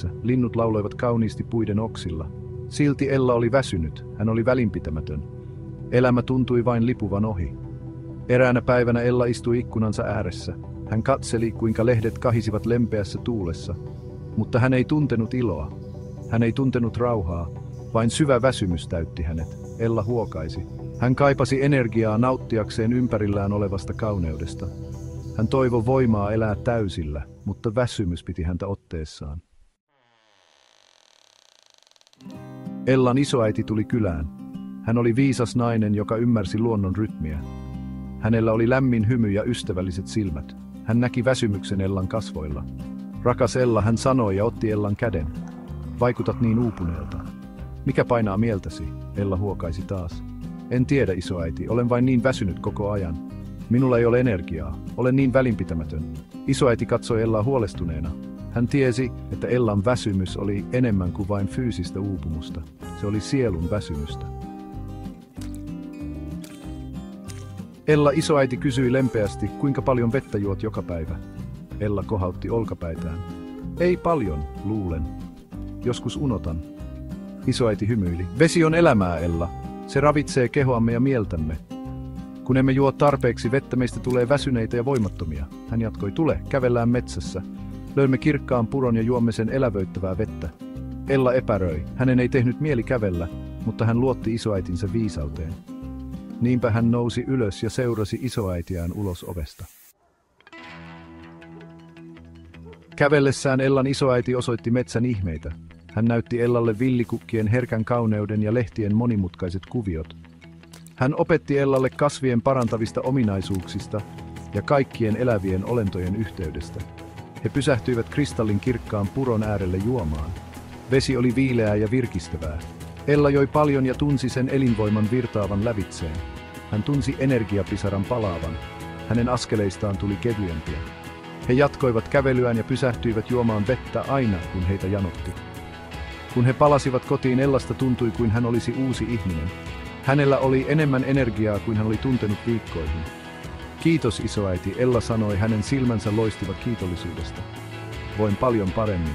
metsässä, linnut lauloivat kauniisti puiden oksilla. Silti Ella oli väsynyt, hän oli välinpitämätön. Elämä tuntui vain lipuvan ohi. Eräänä päivänä Ella istui ikkunansa ääressä. Hän katseli, kuinka lehdet kahisivat lempeässä tuulessa. Mutta hän ei tuntenut iloa. Hän ei tuntenut rauhaa. Vain syvä väsymys täytti hänet. Ella huokaisi. Hän kaipasi energiaa nauttiakseen ympärillään olevasta kauneudesta. Hän toivoi voimaa elää täysillä, mutta väsymys piti häntä otteessaan. Ellan isoäiti tuli kylään. Hän oli viisas nainen, joka ymmärsi luonnon rytmiä. Hänellä oli lämmin hymy ja ystävälliset silmät. Hän näki väsymyksen Ellan kasvoilla. Rakas Ella, hän sanoi ja otti Ellan käden. Vaikutat niin uupuneelta. Mikä painaa mieltäsi? Ella huokaisi taas. En tiedä, isoäiti, olen vain niin väsynyt koko ajan. Minulla ei ole energiaa, olen niin välinpitämätön. Isoäiti katsoi Ellaa huolestuneena. Hän tiesi, että Ellan väsymys oli enemmän kuin vain fyysistä uupumusta. Se oli sielun väsymystä. Ella isoäiti kysyi lempeästi, kuinka paljon vettä juot joka päivä. Ella kohautti olkapäitään. Ei paljon, luulen. Joskus unotan. Isoäiti hymyili. Vesi on elämää, Ella. Se ravitsee kehoamme ja mieltämme. Kun emme juo tarpeeksi vettä, meistä tulee väsyneitä ja voimattomia. Hän jatkoi, tule, kävellään metsässä. Löydämme kirkkaan puron ja juomme sen elävöittävää vettä. Ella epäröi. Hänen ei tehnyt mieli kävellä, mutta hän luotti isoäitinsä viisauteen. Niinpä hän nousi ylös ja seurasi isoäitiään ulos ovesta. Kävellessään Ellan isoäiti osoitti metsän ihmeitä. Hän näytti Ellalle villikukkien herkän kauneuden ja lehtien monimutkaiset kuviot. Hän opetti Ellalle kasvien parantavista ominaisuuksista ja kaikkien elävien olentojen yhteydestä. He pysähtyivät kristallin kirkkaan puron äärelle juomaan. Vesi oli viileää ja virkistävää. Ella joi paljon ja tunsi sen elinvoiman virtaavan lävitseen. Hän tunsi energiapisaran palaavan. Hänen askeleistaan tuli kevyempiä. He jatkoivat kävelyään ja pysähtyivät juomaan vettä aina, kun heitä janotti. Kun he palasivat kotiin, Ellasta tuntui kuin hän olisi uusi ihminen. Hänellä oli enemmän energiaa kuin hän oli tuntenut viikkoihin. Kiitos isoäiti, Ella sanoi, hänen silmänsä loistivat kiitollisuudesta. Voin paljon paremmin.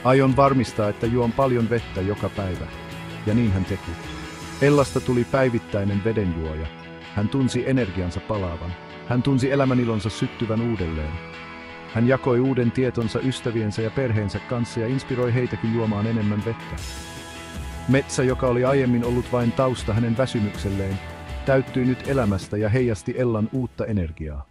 Aion varmistaa, että juon paljon vettä joka päivä. Ja niin hän teki. Ellasta tuli päivittäinen vedenjuoja. Hän tunsi energiansa palaavan. Hän tunsi elämänilonsa syttyvän uudelleen. Hän jakoi uuden tietonsa ystäviensä ja perheensä kanssa ja inspiroi heitäkin juomaan enemmän vettä. Metsä, joka oli aiemmin ollut vain tausta hänen väsymykselleen, täyttyi nyt elämästä ja heijasti Ellan uutta energiaa.